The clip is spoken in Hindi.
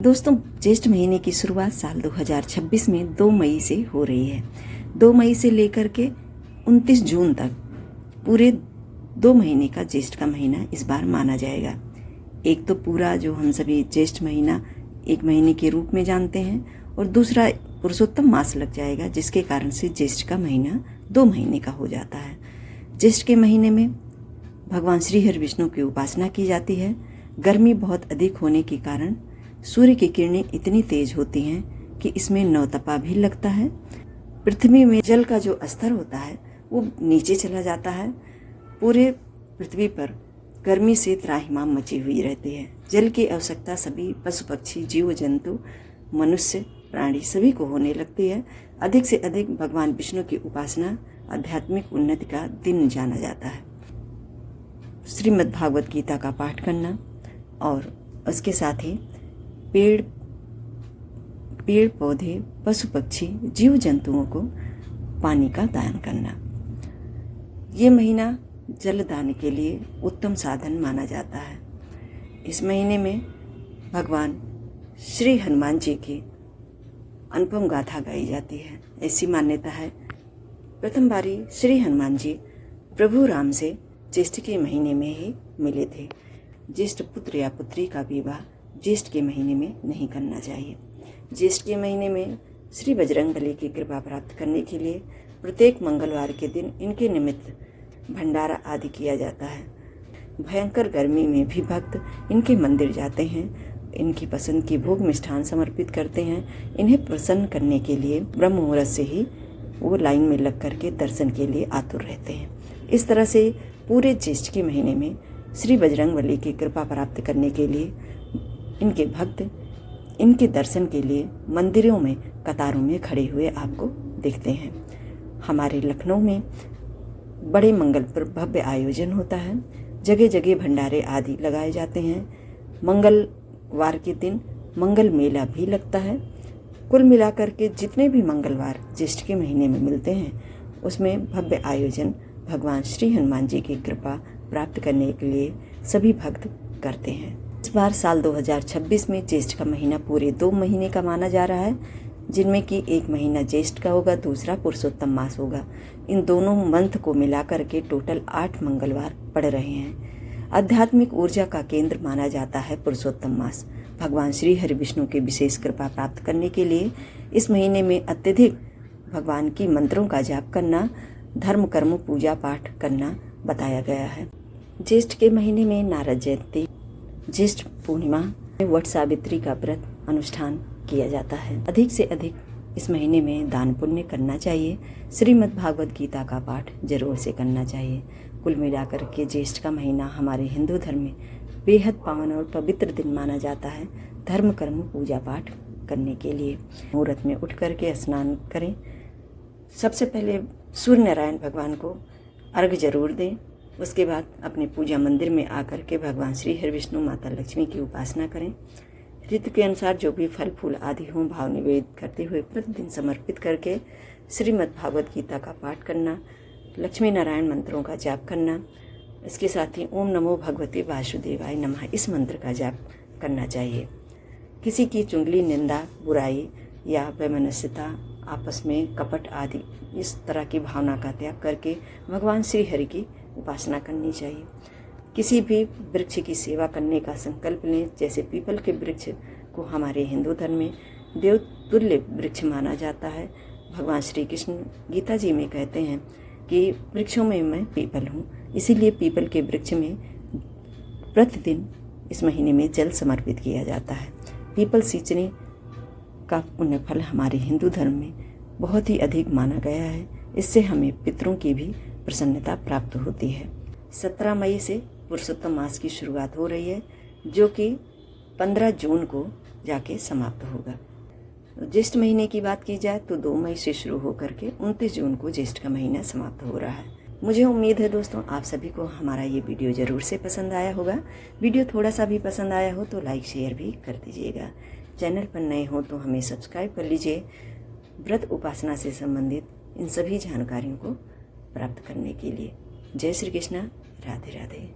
दोस्तों, ज्येष्ठ महीने की शुरुआत साल 2026 में 2 मई से हो रही है। 2 मई से लेकर के 29 जून तक पूरे 2 महीने का ज्येष्ठ का महीना इस बार माना जाएगा। एक तो पूरा जो हम सभी ज्येष्ठ महीना 1 महीने के रूप में जानते हैं, और दूसरा पुरुषोत्तम मास लग जाएगा, जिसके कारण से ज्येष्ठ का महीना 2 महीने का हो जाता है। ज्येष्ठ के महीने में भगवान श्री हरि विष्णु की उपासना की जाती है। गर्मी बहुत अधिक होने के कारण सूर्य की किरणें इतनी तेज होती हैं कि इसमें नवतपा भी लगता है। पृथ्वी में जल का जो स्तर होता है वो नीचे चला जाता है। पूरे पृथ्वी पर गर्मी से त्राहिमाम मची हुई रहती है। जल की आवश्यकता सभी पशु पक्षी, जीव जंतु, मनुष्य, प्राणी सभी को होने लगती है। अधिक से अधिक भगवान विष्णु की उपासना आध्यात्मिक उन्नति का दिन जाना जाता है। श्रीमद् भागवत गीता का पाठ करना और उसके साथ ही पेड़ पौधे, पशु पक्षी, जीव जंतुओं को पानी का दान करना, ये महीना जल दान के लिए उत्तम साधन माना जाता है। इस महीने में भगवान श्री हनुमान जी की अनुपम गाथा गाई जाती है। ऐसी मान्यता है, प्रथम बारी श्री हनुमान जी प्रभु राम से ज्येष्ठ के महीने में ही मिले थे। ज्येष्ठ पुत्र या पुत्री का विवाह ज्येष्ठ के महीने में नहीं करना चाहिए। ज्येष्ठ के महीने में श्री बजरंगबली की कृपा प्राप्त करने के लिए प्रत्येक मंगलवार के दिन इनके निमित्त भंडारा आदि किया जाता है। भयंकर गर्मी में भी भक्त इनके मंदिर जाते हैं, इनकी पसंद की भोग मिष्ठान समर्पित करते हैं। इन्हें प्रसन्न करने के लिए ब्रह्म मुहूर्त से ही वो लाइन में लग करके दर्शन के लिए आतुर रहते हैं। इस तरह से पूरे ज्येष्ठ के महीने में श्री बजरंगबली की कृपा प्राप्त करने के लिए इनके भक्त इनके दर्शन के लिए मंदिरों में कतारों में खड़े हुए आपको दिखते हैं। हमारे लखनऊ में बड़े मंगल पर भव्य आयोजन होता है। जगह जगह भंडारे आदि लगाए जाते हैं। मंगलवार के दिन मंगल मेला भी लगता है। कुल मिलाकर के जितने भी मंगलवार ज्येष्ठ के महीने में मिलते हैं, उसमें भव्य आयोजन भगवान श्री हनुमान जी की कृपा प्राप्त करने के लिए सभी भक्त करते हैं। इस बार साल 2026 में ज्येष्ठ का महीना पूरे 2 महीने का माना जा रहा है, जिनमें कि 1 महीना ज्येष्ठ का होगा, दूसरा पुरुषोत्तम मास होगा। इन दोनों मंथ को मिलाकर के टोटल 8 मंगलवार पड़ रहे हैं। आध्यात्मिक ऊर्जा का केंद्र माना जाता है पुरुषोत्तम मास। भगवान श्री हरि विष्णु के विशेष कृपा प्राप्त करने के लिए इस महीने में अत्यधिक भगवान की मंत्रों का जाप करना, धर्म कर्म पूजा पाठ करना बताया गया है। ज्येष्ठ के महीने में नारद जयंती, ज्येष्ठ पूर्णिमा, वट सावित्री का व्रत अनुष्ठान किया जाता है। अधिक से अधिक इस महीने में दान पुण्य करना चाहिए। श्रीमद् भागवत गीता का पाठ जरूर से करना चाहिए। कुल मिलाकर के ज्येष्ठ का महीना हमारे हिंदू धर्म में बेहद पावन और पवित्र दिन माना जाता है धर्म कर्म पूजा पाठ करने के लिए। मुहूर्त में उठ करके स्नान करें। सबसे पहले सूर्य नारायण भगवान को अर्घ्य जरूर दें। उसके बाद अपने पूजा मंदिर में आकर के भगवान श्री हरि विष्णु, माता लक्ष्मी की उपासना करें। ऋतु के अनुसार जो भी फल फूल आदि हों, भाव निवेद करते हुए प्रतिदिन समर्पित करके श्रीमद् भागवत गीता का पाठ करना, लक्ष्मी नारायण मंत्रों का जाप करना। इसके साथ ही ओम नमो भगवते वासुदेवाय नमः इस मंत्र का जाप करना चाहिए। किसी की चुगली, निंदा, बुराई या वैमनस्यता, आपस में कपट आदि इस तरह की भावना का त्याग करके भगवान श्री हरि की उपासना करनी चाहिए। किसी भी वृक्ष की सेवा करने का संकल्प लें। जैसे पीपल के वृक्ष को हमारे हिंदू धर्म में देवतुल्य वृक्ष माना जाता है। भगवान श्री कृष्ण गीता जी में कहते हैं कि वृक्षों में मैं पीपल हूँ, इसीलिए पीपल के वृक्ष में प्रतिदिन इस महीने में जल समर्पित किया जाता है। पीपल सींचने का पुण्य फल हमारे हिंदू धर्म में बहुत ही अधिक माना गया है। इससे हमें पितरों की भी प्रसन्नता प्राप्त होती है। 17 मई से पुरुषोत्तम मास की शुरुआत हो रही है, जो कि 15 जून को जाके समाप्त होगा। ज्येष्ठ महीने की बात की जाए तो 2 मई से शुरू होकर के 29 जून को ज्येष्ठ का महीना समाप्त हो रहा है। मुझे उम्मीद है दोस्तों, आप सभी को हमारा ये वीडियो ज़रूर से पसंद आया होगा। वीडियो थोड़ा सा भी पसंद आया हो तो लाइक शेयर भी कर दीजिएगा। चैनल पर नए हो तो हमें सब्सक्राइब कर लीजिए। व्रत उपासना से संबंधित इन सभी जानकारियों को प्राप्त करने के लिए। जय श्री कृष्ण, राधे राधे।